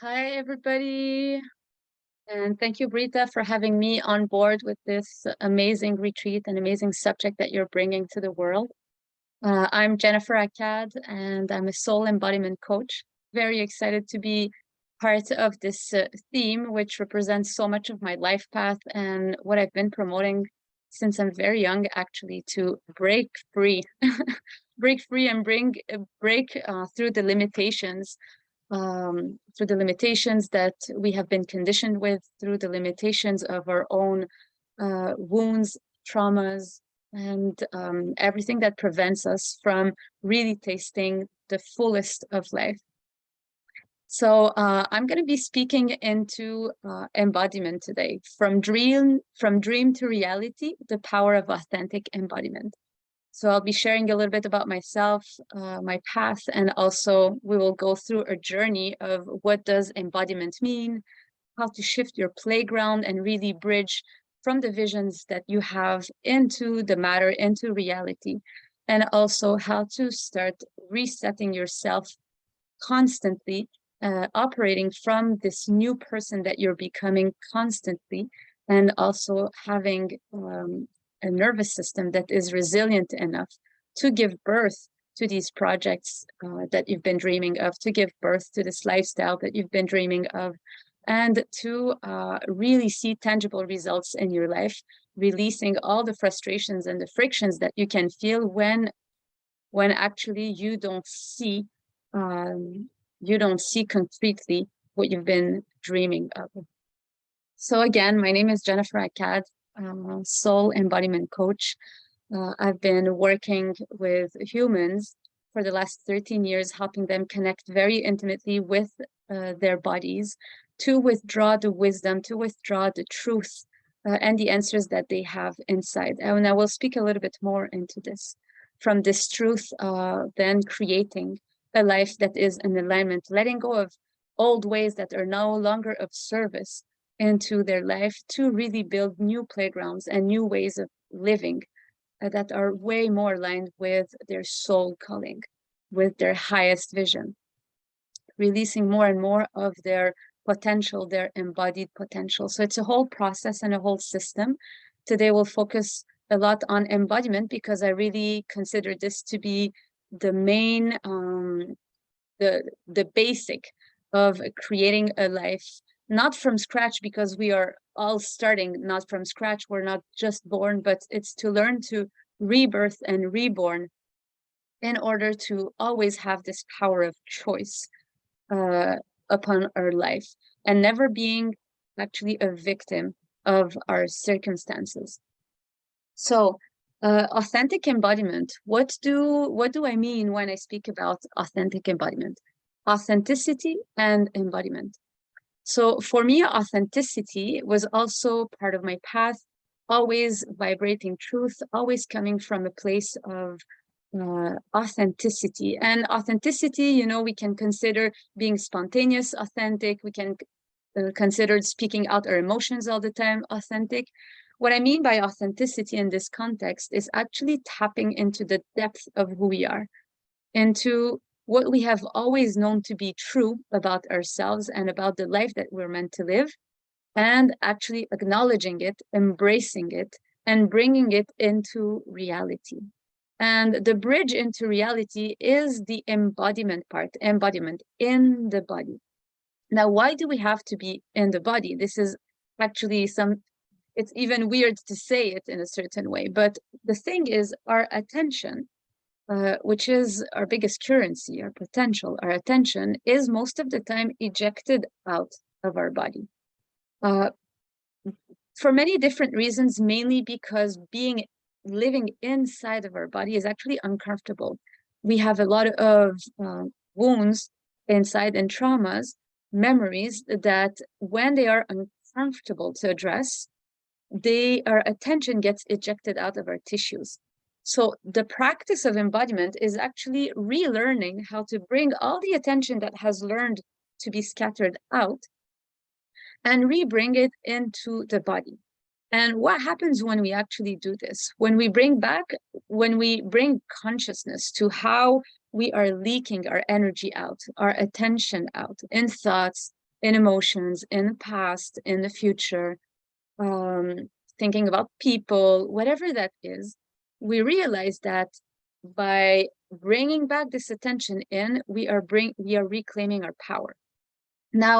Hi, everybody. And thank you, Britta, for having me on board with this amazing retreat and amazing subject that you're bringing to the world. I'm Jennifer Ackad, and I'm a soul embodiment coach. Very excited to be part of this theme, which represents so much of my life path and what I've been promoting since I'm very young, actually, to break free, break free and break through the limitations through the limitations that we have been conditioned with, through the limitations of our own wounds, traumas, and everything that prevents us from really tasting the fullest of life. So I'm going to be speaking into embodiment today, from dream to reality, the power of authentic embodiment. So I'll be sharing a little bit about myself, my path, and also we will go through a journey of what does embodiment mean, how to shift your playground and really bridge from the visions that you have into the matter, into reality, and also how to start resetting yourself constantly, operating from this new person that you're becoming constantly, and also having a nervous system that is resilient enough to give birth to these projects that you've been dreaming of, to give birth to this lifestyle that you've been dreaming of, and to really see tangible results in your life, releasing all the frustrations and the frictions that you can feel when actually you don't see concretely what you've been dreaming of. So again, my name is Jennifer Ackad. I'm a soul embodiment coach. I've been working with humans for the last 13 years, helping them connect very intimately with their bodies to withdraw the wisdom, to withdraw the truth and the answers that they have inside. And I will speak a little bit more into this. From this truth, then creating a life that is in alignment, letting go of old ways that are no longer of service into their life to really build new playgrounds and new ways of living that are way more aligned with their soul calling, with their highest vision, releasing more and more of their potential, their embodied potential. So it's a whole process and a whole system. Today we'll focus a lot on embodiment because I really consider this to be the main, the basic of creating a life, not from scratch, because we are all starting not from scratch. We're not just born, but it's to learn to rebirth and reborn in order to always have this power of choice upon our life and never being actually a victim of our circumstances. So authentic embodiment, what do I mean when I speak about authentic embodiment? Authenticity and embodiment. So for me, authenticity was also part of my path, always vibrating truth, always coming from a place of authenticity. And authenticity, you know, we can consider being spontaneous, authentic. We can consider speaking out our emotions all the time, authentic. What I mean by authenticity in this context is actually tapping into the depth of who we are, into what we have always known to be true about ourselves and about the life that we're meant to live, and actually acknowledging it, embracing it, and bringing it into reality. And the bridge into reality is the embodiment part, embodiment in the body. Now, why do we have to be in the body? This is actually it's even weird to say it in a certain way, but the thing is, our attention, which is our biggest currency, our potential, our attention is most of the time ejected out of our body. For many different reasons, mainly because living inside of our body is actually uncomfortable. We have a lot of wounds inside and traumas, memories that when they are uncomfortable to address, our attention gets ejected out of our tissues. So the practice of embodiment is actually relearning how to bring all the attention that has learned to be scattered out and re-bring it into the body. And what happens when we actually do this? When we bring consciousness to how we are leaking our energy out, our attention out in thoughts, in emotions, in the past, in the future, thinking about people, whatever that is, we realize that by bringing back this attention in, we are reclaiming our power. Now,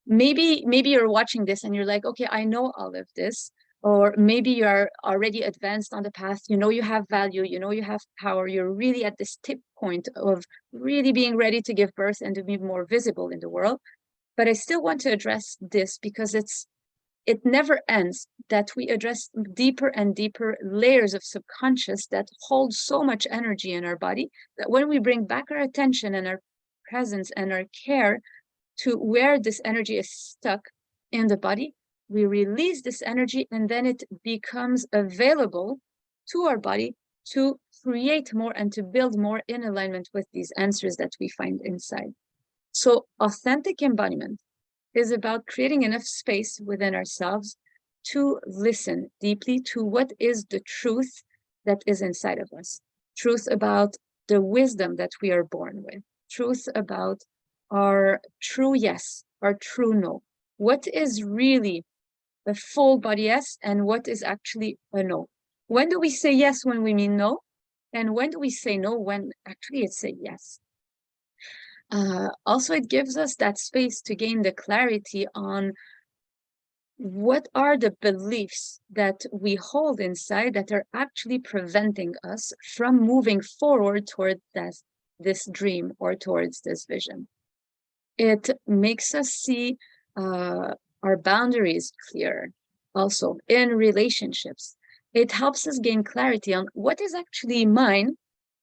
maybe you're watching this and you're like, okay, I know all of this, or maybe you're already advanced on the path, you know you have value, you know you have power, you're really at this tip point of really being ready to give birth and to be more visible in the world. But I still want to address this because it never ends, that we address deeper and deeper layers of subconscious that hold so much energy in our body, that when we bring back our attention and our presence and our care to where this energy is stuck in the body, we release this energy, and then it becomes available to our body to create more and to build more in alignment with these answers that we find inside. So authentic embodiment is about creating enough space within ourselves to listen deeply to what is the truth that is inside of us. Truth about the wisdom that we are born with. Truth about our true yes, our true no. What is really a full body yes, and what is actually a no? When do we say yes when we mean no? And when do we say no when actually it's a yes? Also, it gives us that space to gain the clarity on what are the beliefs that we hold inside that are actually preventing us from moving forward toward this dream or towards this vision. It makes us see our boundaries clearer. Also, in relationships, it helps us gain clarity on what is actually mine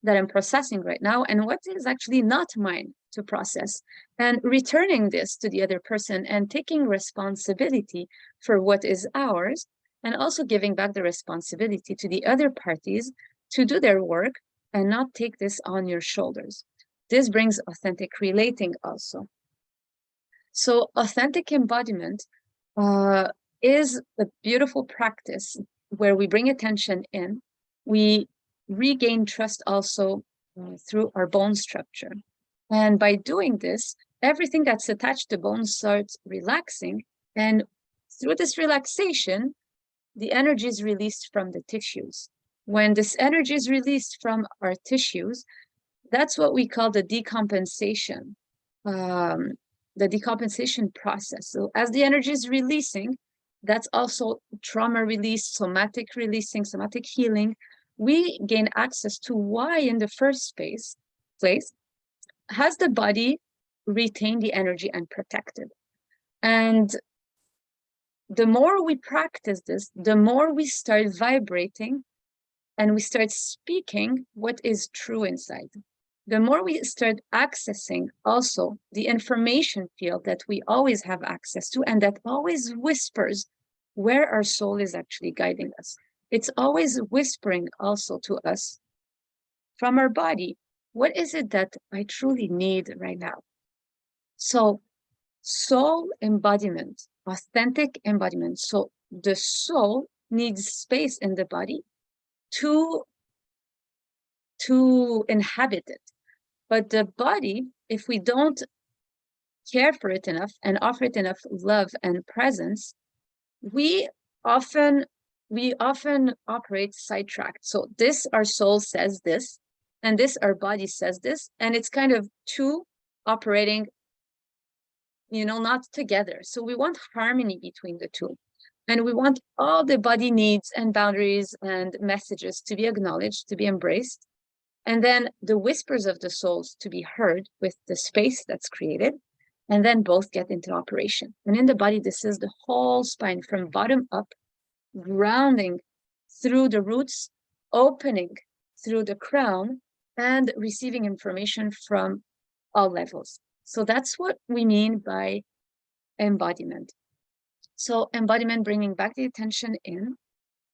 that I'm processing right now and what is actually not mine to process, and returning this to the other person and taking responsibility for what is ours, and also giving back the responsibility to the other parties to do their work and not take this on your shoulders. This brings authentic relating also. So authentic embodiment is a beautiful practice where we bring attention in. We regain trust also through our bone structure. And by doing this, everything that's attached to bone starts relaxing. And through this relaxation, the energy is released from the tissues. When this energy is released from our tissues, that's what we call the decompensation. The decompensation process. So as the energy is releasing, that's also trauma release, somatic releasing, somatic healing. We gain access to why in the first place has the body retained the energy and protected. And the more we practice this, the more we start vibrating and we start speaking what is true inside. The more we start accessing also the information field that we always have access to and that always whispers where our soul is actually guiding us. It's always whispering also to us from our body, what is it that I truly need right now? So soul embodiment, authentic embodiment. So the soul needs space in the body to inhabit it. But the body, if we don't care for it enough and offer it enough love and presence, we often operate sidetracked. So this, our soul says this, and this, our body says this, and it's kind of two operating, not together. So we want harmony between the two. And we want all the body needs and boundaries and messages to be acknowledged, to be embraced. And then the whispers of the souls to be heard with the space that's created, and then both get into operation. And in the body, this is the whole spine from bottom up, grounding through the roots, opening through the crown, and receiving information from all levels. So that's what we mean by embodiment. So embodiment, bringing back the attention in,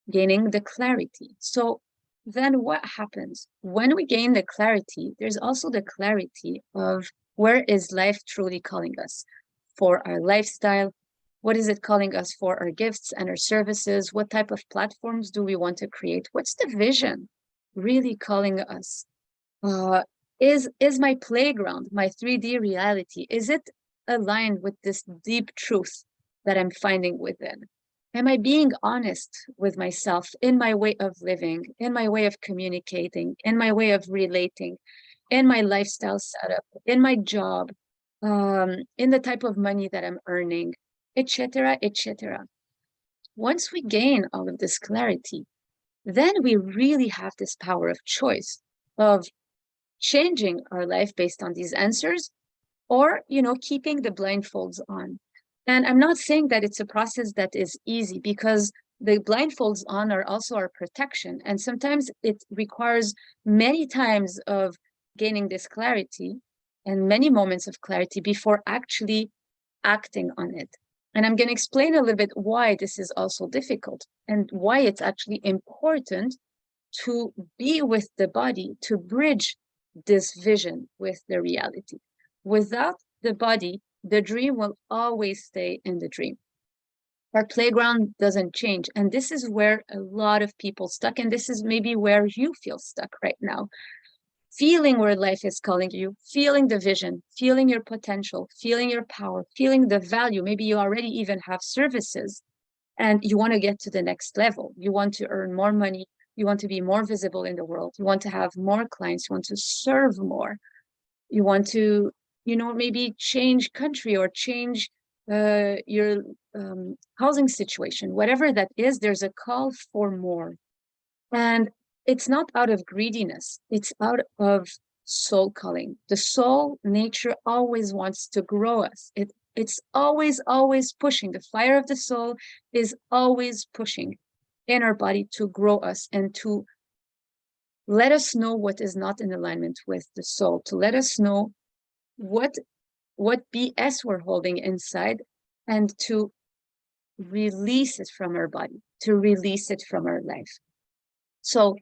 gaining the clarity. So then what happens? When we gain the clarity, there's also the clarity of where is life truly calling us for our lifestyle? What is it calling us for our gifts and our services? What type of platforms do we want to create? What's the vision really calling us? Is my playground, my 3D reality, is it aligned with this deep truth that I'm finding within? Am I being honest with myself in my way of living, in my way of communicating, in my way of relating, in my lifestyle setup, in my job, in the type of money that I'm earning, etc., etc. Once we gain all of this clarity, then we really have this power of choice of changing our life based on these answers, or, keeping the blindfolds on. And I'm not saying that it's a process that is easy, because the blindfolds on are also our protection. And sometimes it requires many times of gaining this clarity and many moments of clarity before actually acting on it. And I'm going to explain a little bit why this is also difficult and why it's actually important to be with the body, to bridge this vision with the reality. Without the body, the dream will always stay in the dream. Our playground doesn't change. And this is where a lot of people stuck. And this is maybe where you feel stuck right now. Feeling where life is calling you, feeling the vision, feeling your potential, feeling your power, feeling the value. Maybe you already even have services and you want to get to the next level. You want to earn more money. You want to be more visible in the world. You want to have more clients. You want to serve more. You want to, maybe change country or change your housing situation. Whatever that is, there's a call for more. And it's not out of greediness. It's out of soul calling. The soul nature always wants to grow us. It's always, always pushing. The fire of the soul is always pushing in our body to grow us and to let us know what is not in alignment with the soul, to let us know what BS we're holding inside, and to release it from our body, to release it from our life. So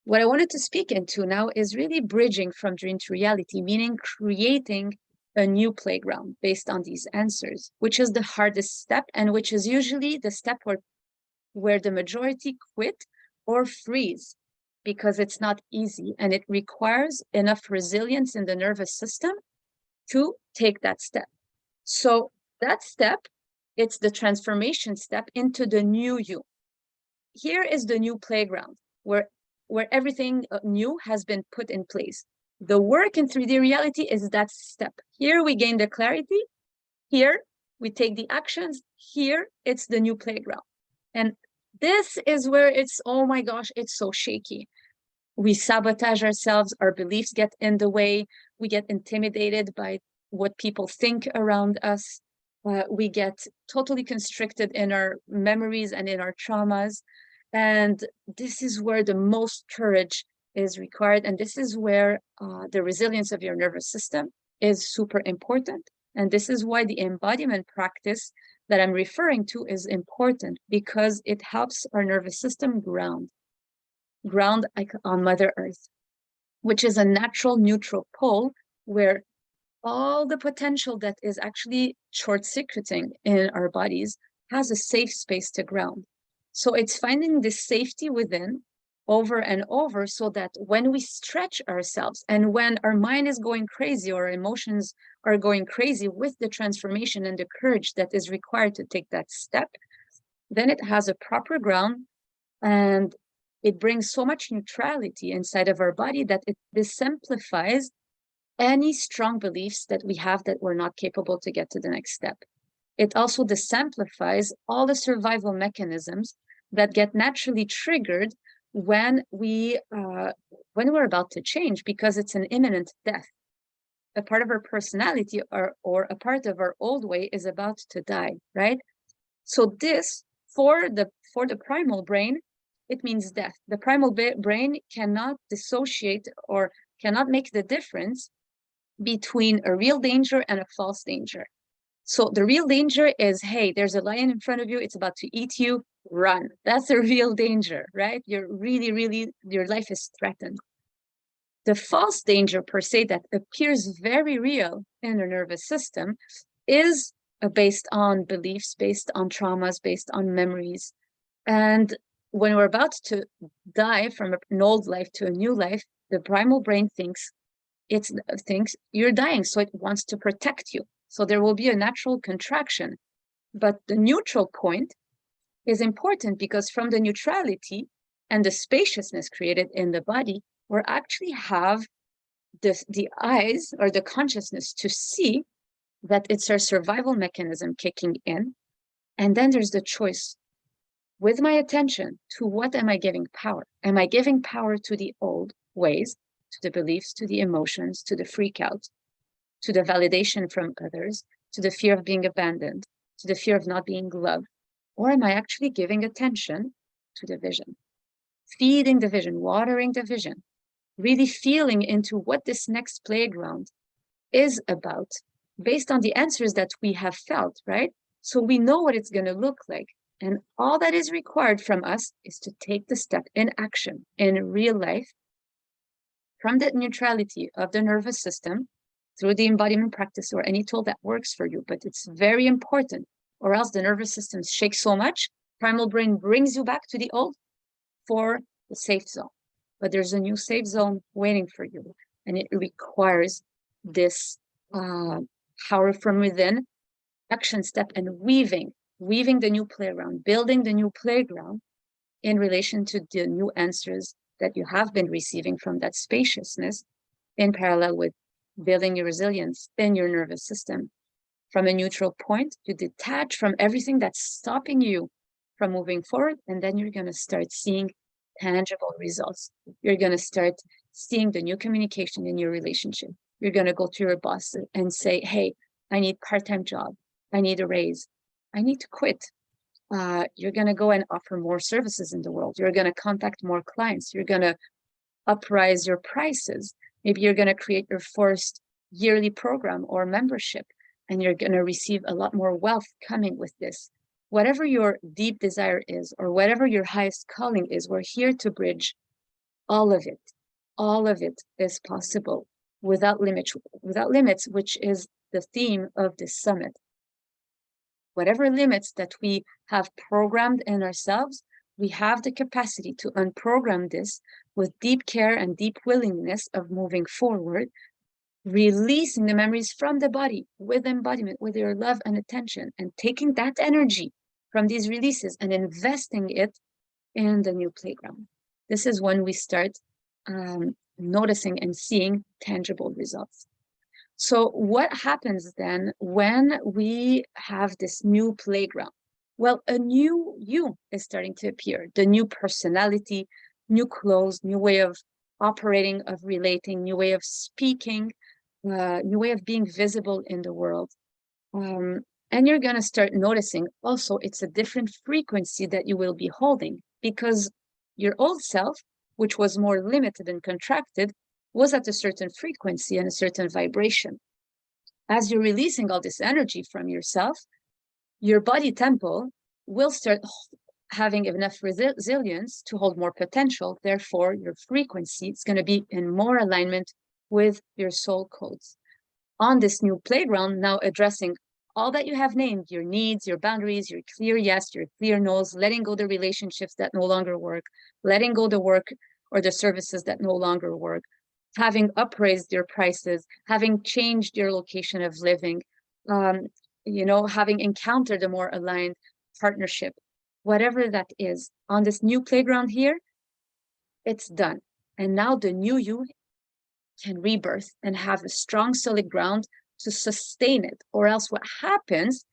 what I wanted to speak into now is really bridging from dream to reality, meaning creating a new playground based on these answers, which is the hardest step, and which is usually the step where the majority quit or freeze, because it's not easy and it requires enough resilience in the nervous system to take that step. So that step, it's the transformation step into the new you. Here is the new playground where everything new has been put in place. The work in 3D reality is that step. Here we gain the clarity. Here we take the actions. Here it's the new playground. And this is where it's, oh my gosh, it's so shaky. We sabotage ourselves. Our beliefs get in the way. We get intimidated by what people think around us. We get totally constricted in our memories and in our traumas. And this is where the most courage is required. And this is where the resilience of your nervous system is super important. And this is why the embodiment practice that I'm referring to is important, because it helps our nervous system ground on Mother Earth, which is a natural neutral pole where all the potential that is actually short-circuiting in our bodies has a safe space to ground. So it's finding this safety within over and over, so that when we stretch ourselves and when our mind is going crazy or emotions are going crazy with the transformation and the courage that is required to take that step, then it has a proper ground, and it brings so much neutrality inside of our body that it simplifies any strong beliefs that we have that we're not capable to get to the next step. It also desimplifies all the survival mechanisms that get naturally triggered when we're about to change, because it's an imminent death. A part of our personality or a part of our old way is about to die, right? So this, for the primal brain, it means death. The primal brain cannot dissociate or cannot make the difference between a real danger and a false danger. So the real danger is, hey, there's a lion in front of you, it's about to eat you, run. That's a real danger, right? You're really, your life is threatened. The false danger per se that appears very real in the nervous system is based on beliefs, based on traumas, based on memories. And when we're about to die from an old life to a new life, the primal brain thinks, it thinks you're dying, so it wants to protect you. So there will be a natural contraction. But the neutral point is important because from the neutrality and the spaciousness created in the body, we actually have the eyes or the consciousness to see that it's our survival mechanism kicking in. And then there's the choice. With my attention, to what am I giving power? Am I giving power to the old ways, to the beliefs, to the emotions, to the freak out, to the validation from others, to the fear of being abandoned, to the fear of not being loved? Or am I actually giving attention to the vision, feeding the vision, watering the vision, really feeling into what this next playground is about based on the answers that we have felt, right? So we know what it's going to look like. And all that is required from us is to take the step in action in real life from that neutrality of the nervous system through the embodiment practice or any tool that works for you. But it's very important, or else the nervous system shakes so much, primal brain brings you back to the old for the safe zone. But there's a new safe zone waiting for you. And it requires this power from within, action step, and weaving the new playground, building the new playground in relation to the new answers that you have been receiving from that spaciousness, in parallel with building your resilience in your nervous system. From a neutral point, you detach from everything that's stopping you from moving forward, and then you're going to start seeing tangible results. You're going to start seeing the new communication in your relationship. You're going to go to your boss and say, hey, I need a part-time job. I need a raise. I need to quit. You're going to go and offer more services in the world. You're going to contact more clients. You're going to uprise your prices. Maybe you're going to create your first yearly program or membership, and you're going to receive a lot more wealth coming with this. Whatever your deep desire is, or whatever your highest calling is, we're here to bridge all of it. All of it is possible without limits, which is the theme of this summit. Whatever limits that we have programmed in ourselves, we have the capacity to unprogram this with deep care and deep willingness of moving forward, releasing the memories from the body with embodiment, with your love and attention, and taking that energy from these releases and investing it in the new playground. This is when we start noticing and seeing tangible results. So what happens then when we have this new playground? Well, a new you is starting to appear. The new personality, new clothes, new way of operating, of relating, new way of speaking, new way of being visible in the world. And you're going to start noticing also it's a different frequency that you will be holding, because your old self, which was more limited and contracted, was at a certain frequency and a certain vibration. As you're releasing all this energy from yourself, your body temple will start having enough resilience to hold more potential. Therefore, your frequency is going to be in more alignment with your soul codes. On this new playground, now addressing all that you have named, your needs, your boundaries, your clear yes, your clear no's, letting go the relationships that no longer work, letting go the work or the services that no longer work, having upraised your prices, having changed your location of living, having encountered a more aligned partnership, whatever that is. On this new playground here, it's done. And now the new you can rebirth and have a strong, solid ground to sustain it. Or else what happens,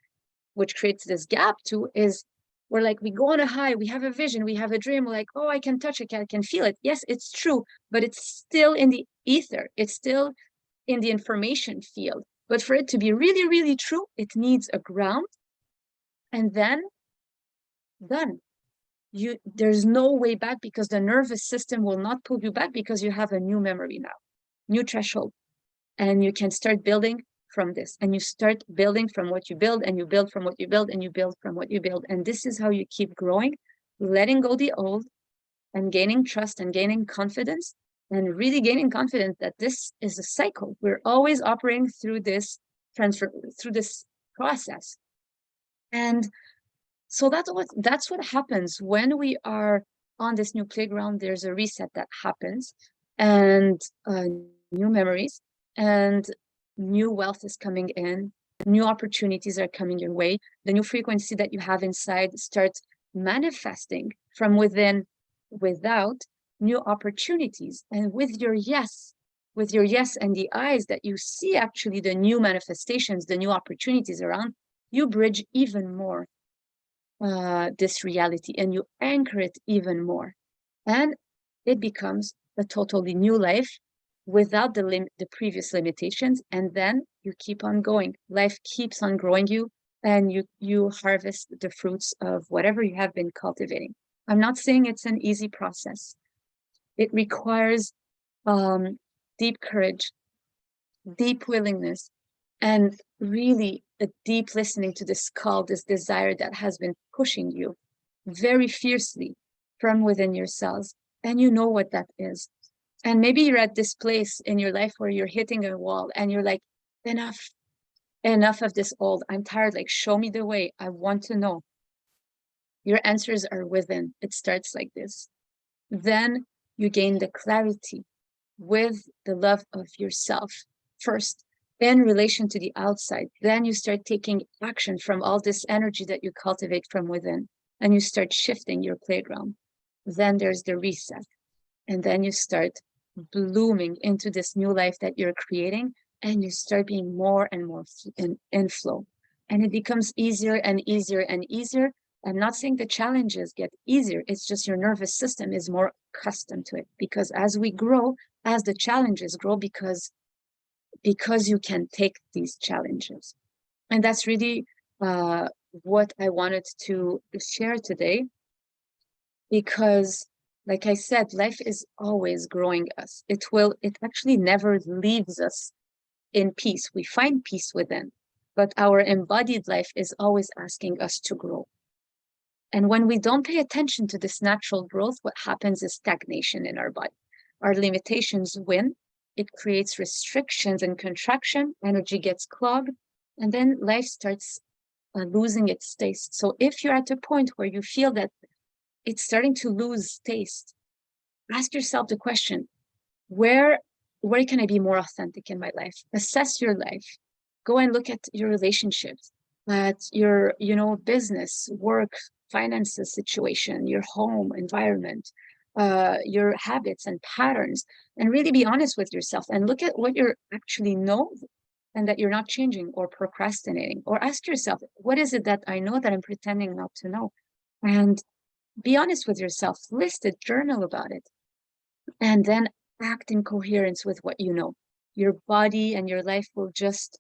which creates this gap too, is we're like, we go on a high, we have a vision, we have a dream, we're like, oh, I can touch it, I can feel it. Yes, it's true, but it's still in the ether. It's still in the information field. But for it to be really, really true, it needs a ground. And then done. There's no way back, because the nervous system will not pull you back, because you have a new memory now, new threshold. And you can start building from this, and you start building from what you build, and you build from what you build, and you build from what you build. And this is how you keep growing, letting go the old and gaining trust and gaining confidence, and really gaining confidence that this is a cycle. We're always operating through this process. And so that's what happens when we are on this new playground. There's a reset that happens, and new memories, and new wealth is coming in, new opportunities are coming your way. The new frequency that you have inside starts manifesting from within, without new opportunities. And with your yes and the eyes that you see actually the new manifestations, the new opportunities around, you bridge even more this reality, and you anchor it even more. And it becomes a totally new life without the previous limitations. And then you keep on going. Life keeps on growing you, and you harvest the fruits of whatever you have been cultivating. I'm not saying it's an easy process. It requires deep courage, deep willingness, and really a deep listening to this call, this desire that has been pushing you very fiercely from within yourselves. And you know what that is. And maybe you're at this place in your life where you're hitting a wall and you're like, enough of this old. I'm tired. Like, show me the way. I want to know. Your answers are within. It starts like this. Then you gain the clarity with the love of yourself first in relation to the outside. Then you start taking action from all this energy that you cultivate from within, and you start shifting your playground. Then there's the reset, and then you start blooming into this new life that you're creating, and you start being more and more in flow, and it becomes easier and easier and easier. I'm not saying the challenges get easier, it's just your nervous system is more accustomed to it, because as we grow, as the challenges grow, because you can take these challenges. And that's really what I wanted to share today, because like I said, life is always growing us. It actually never leaves us in peace. We find peace within, but our embodied life is always asking us to grow. And when we don't pay attention to this natural growth, what happens is stagnation in our body. Our limitations win. It creates restrictions and contraction. Energy gets clogged, and then life starts losing its taste. So if you're at a point where you feel that it's starting to lose taste, ask yourself the question, where can I be more authentic in my life? Assess your life. Go and look at your relationships, at your, business, work, finances situation, your home environment, your habits and patterns, and really be honest with yourself and look at what you actually know and that you're not changing or procrastinating. Or ask yourself, what is it that I know that I'm pretending not to know? And be honest with yourself, list it, journal about it, and then act in coherence with what you know. Your body and your life will just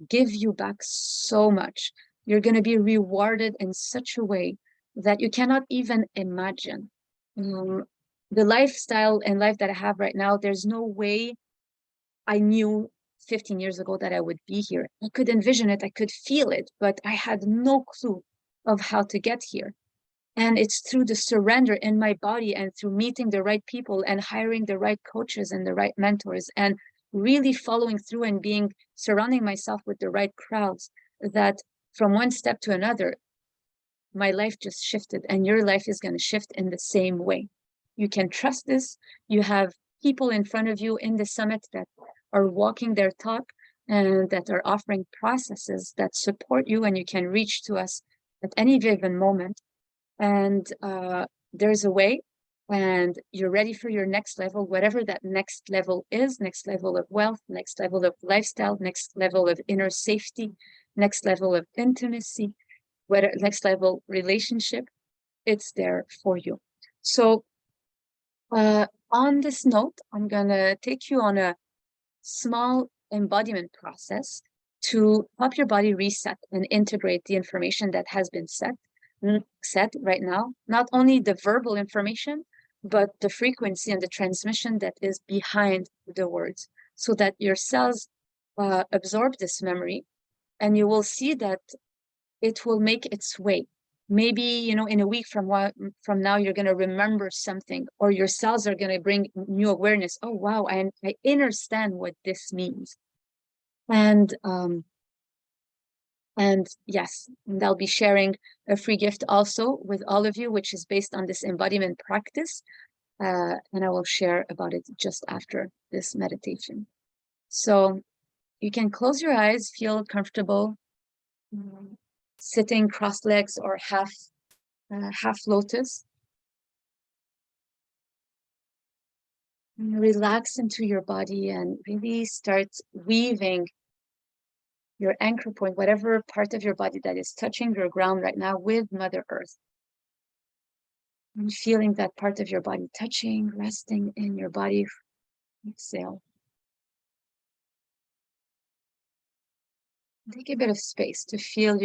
give you back so much. You're going to be rewarded in such a way that you cannot even imagine. The lifestyle and life that I have right now, there's no way I knew 15 years ago that I would be here. I could envision it, I could feel it, but I had no clue of how to get here. And it's through the surrender in my body and through meeting the right people and hiring the right coaches and the right mentors and really following through and surrounding myself with the right crowds, that from one step to another, my life just shifted, and your life is going to shift in the same way. You can trust this. You have people in front of you in the summit that are walking their talk and that are offering processes that support you, and you can reach to us at any given moment. And there's a way, and you're ready for your next level, whatever that next level is, next level of wealth, next level of lifestyle, next level of inner safety, next level of intimacy, next level relationship, it's there for you. So on this note, I'm gonna take you on a small embodiment process to help your body reset and integrate the information that has been set right now, not only the verbal information, but the frequency and the transmission that is behind the words, so that your cells absorb this memory, and you will see that it will make its way. Maybe, in a week from now, you're going to remember something, or your cells are going to bring new awareness. Oh, wow, I understand what this means. And yes, they'll be sharing a free gift also with all of you, which is based on this embodiment practice. and I will share about it just after this meditation. So you can close your eyes, feel comfortable, sitting crossed legs or half lotus. And relax into your body and really start weaving your anchor point, whatever part of your body that is touching your ground right now, with Mother Earth. And feeling that part of your body touching, resting in your body. Exhale. Take a bit of space to feel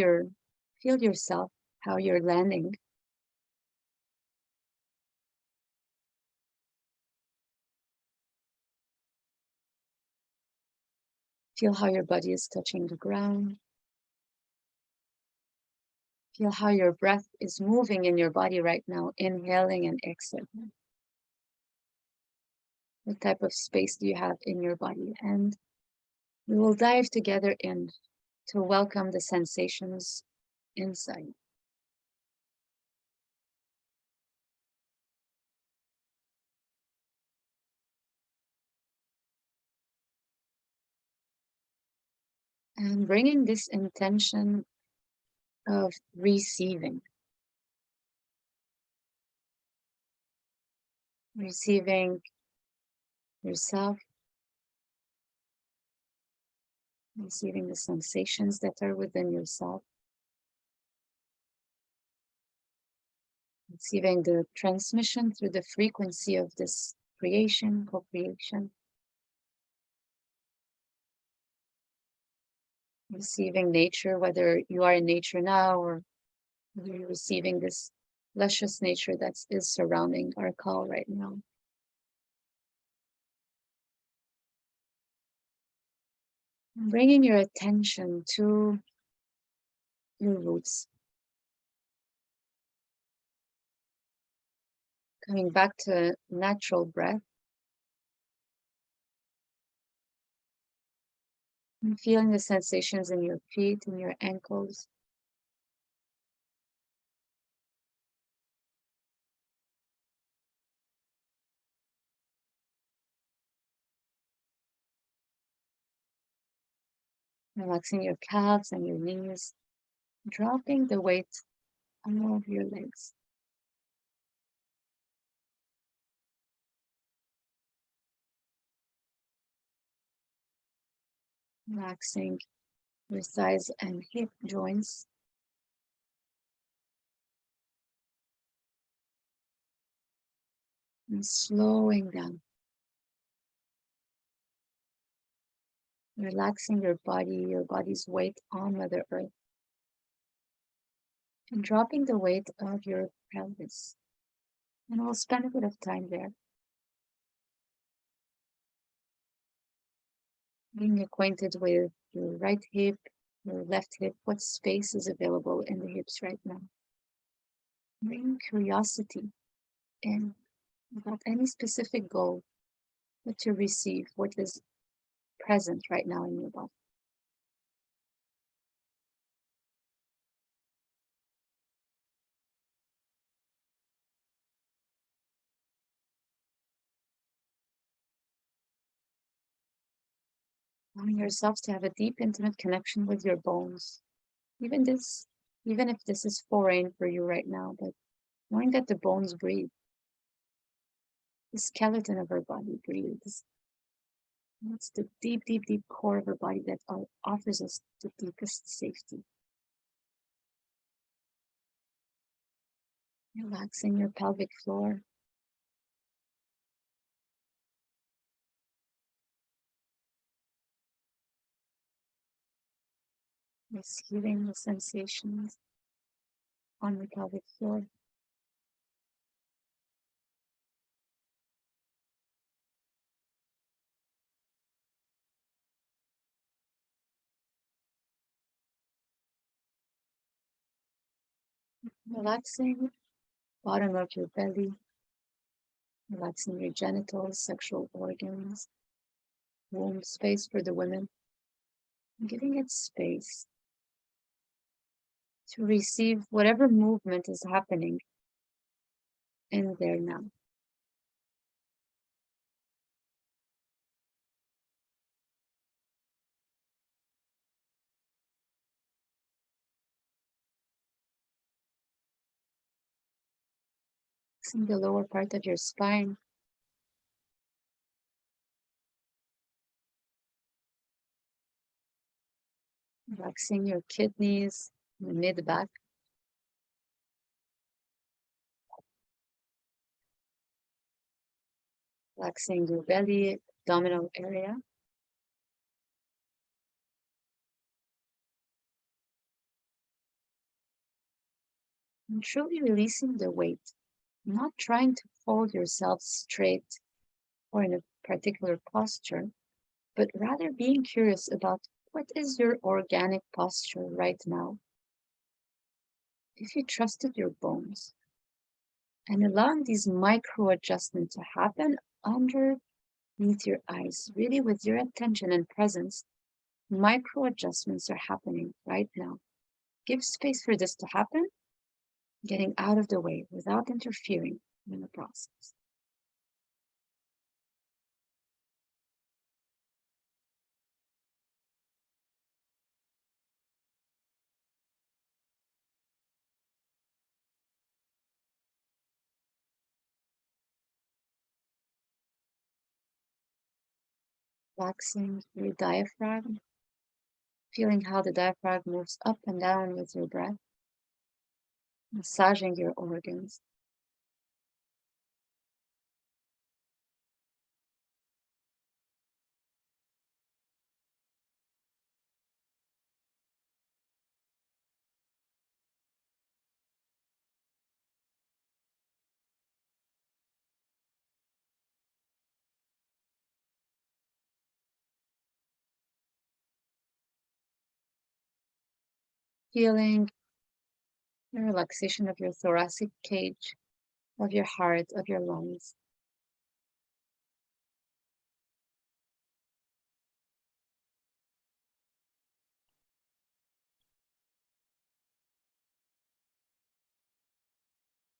yourself, how you're landing. Feel how your body is touching the ground. Feel how your breath is moving in your body right now, inhaling and exhaling. What type of space do you have in your body? And we will dive together in to welcome the sensations inside. And bringing this intention of receiving yourself, receiving the sensations that are within yourself, receiving the transmission through the frequency of this creation, co-creation, receiving nature, whether you are in nature now or whether you're receiving this luscious nature that is surrounding our call right now. Bringing your attention to your roots. Coming back to natural breath. And feeling the sensations in your feet and your ankles. Relaxing your calves and your knees. Dropping the weight of your legs. Relaxing your thighs and hip joints. And slowing down. Relaxing your body's weight on Mother Earth. And dropping the weight of your pelvis. And we'll spend a bit of time there. Being acquainted with your right hip, your left hip, what space is available in the hips right now. Bring curiosity in without any specific goal, but to receive what is present right now in your body. Allowing yourself to have a deep, intimate connection with your bones. Even if this is foreign for you right now, but knowing that the bones breathe. The skeleton of our body breathes. It's the deep, deep, deep core of our body that offers us the deepest safety. Relaxing your pelvic floor. Receiving the sensations on the pelvic floor. Relaxing bottom of your belly. Relaxing your genitals, sexual organs, womb space for the women. Giving it space to receive whatever movement is happening in there now. Relaxing the lower part of your spine. Relaxing your kidneys, the mid-back. Relaxing your belly, abdominal area. And truly releasing the weight, not trying to hold yourself straight or in a particular posture, but rather being curious about what is your organic posture right now. If you trusted your bones and allowing these micro adjustments to happen underneath your eyes, really with your attention and presence, micro adjustments are happening right now. Give space for this to happen, getting out of the way without interfering in the process. Relaxing your diaphragm, feeling how the diaphragm moves up and down with your breath, massaging your organs. Feeling the relaxation of your thoracic cage, of your heart, of your lungs.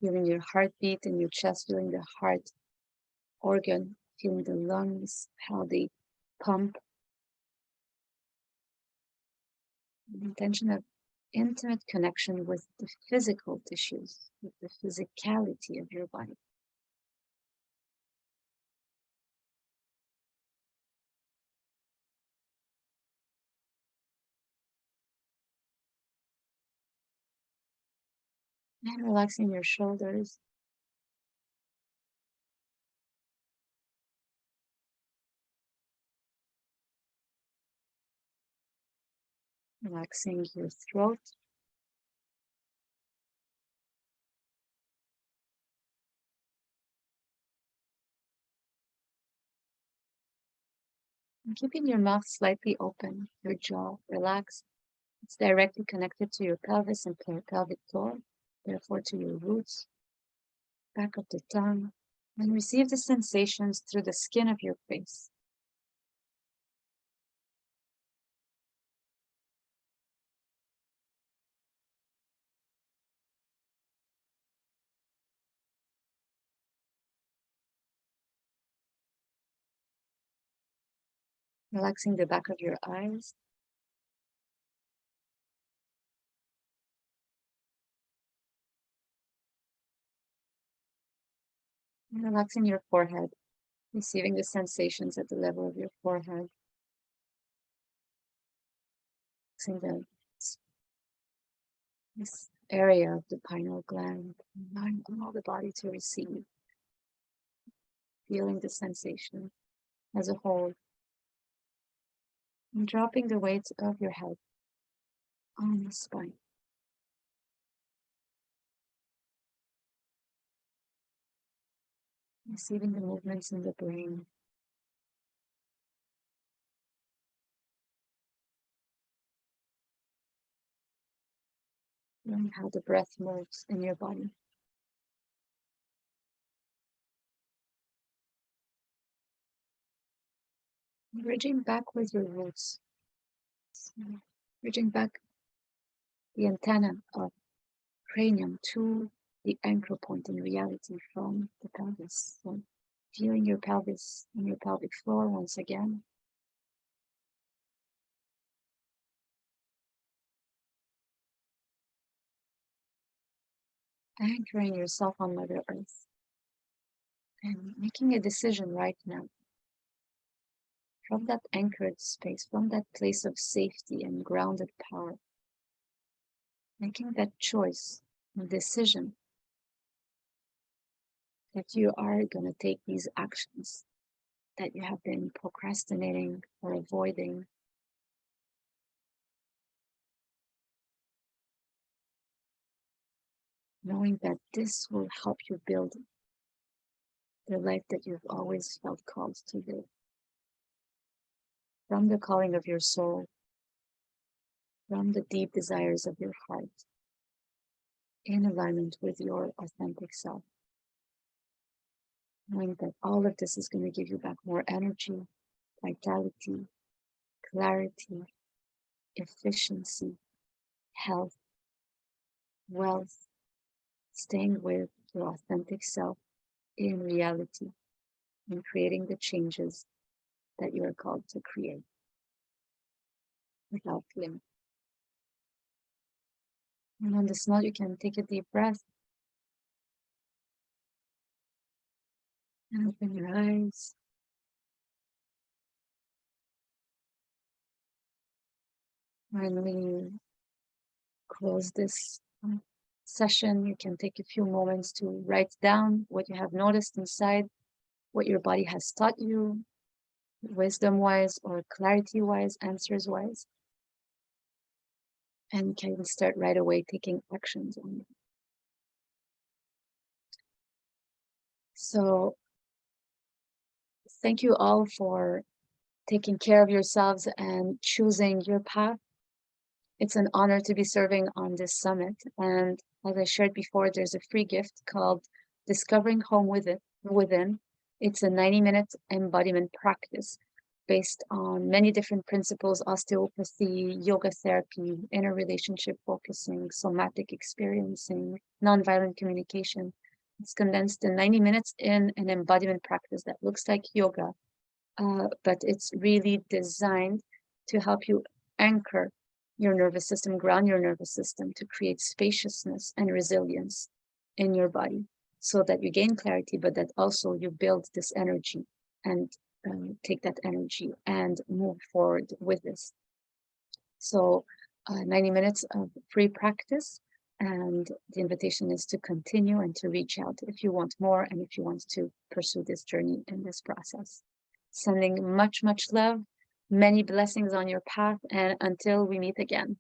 Feeling your heartbeat in your chest, feeling the heart organ, feeling the lungs, how they pump. The intention of intimate connection with the physical tissues, with the physicality of your body. And relaxing your shoulders, relaxing your throat, and keeping your mouth slightly open, your jaw relaxed. It's directly connected to your pelvis and pelvic floor, therefore to your roots, back of the tongue, and receive the sensations through the skin of your face. Relaxing the back of your eyes, and relaxing your forehead, receiving the sensations at the level of your forehead. Relaxing this area of the pineal gland, allowing all the body to receive, feeling the sensation as a whole, and dropping the weight of your head on the spine. Receiving the movements in the brain, feeling how the breath moves in your body. Bridging back with your roots, bridging back the antenna of cranium to the anchor point in reality from the pelvis. So feeling your pelvis and your pelvic floor once again. Anchoring yourself on Mother Earth. And making a decision right now from that anchored space, from that place of safety and grounded power, making that choice and decision that you are going to take these actions that you have been procrastinating or avoiding. Knowing that this will help you build the life that you've always felt called to live. From the calling of your soul, from the deep desires of your heart, in alignment with your authentic self. Knowing that all of this is going to give you back more energy, vitality, clarity, efficiency, health, wealth, staying with your authentic self in reality and creating the changes that you are called to create without limit. And on this note, you can take a deep breath and open your eyes. When we close this session, you can take a few moments to write down what you have noticed inside, what your body has taught you, wisdom-wise or clarity-wise, answers-wise, and can start right away taking actions on it. So thank you all for taking care of yourselves and choosing your path. It's an honor to be serving on this summit. And as I shared before, there's a free gift called Discovering Home Within. It's a 90-minute embodiment practice based on many different principles: osteopathy, yoga therapy, inner relationship focusing, somatic experiencing, nonviolent communication. It's condensed in 90 minutes in an embodiment practice that looks like yoga, but it's really designed to help you anchor your nervous system, ground your nervous system, to create spaciousness and resilience in your body so that you gain clarity, but that also you build this energy and take that energy and move forward with this. So 90 minutes of free practice, and the invitation is to continue and to reach out if you want more and if you want to pursue this journey in this process. Sending much, much love, many blessings on your path, and until we meet again.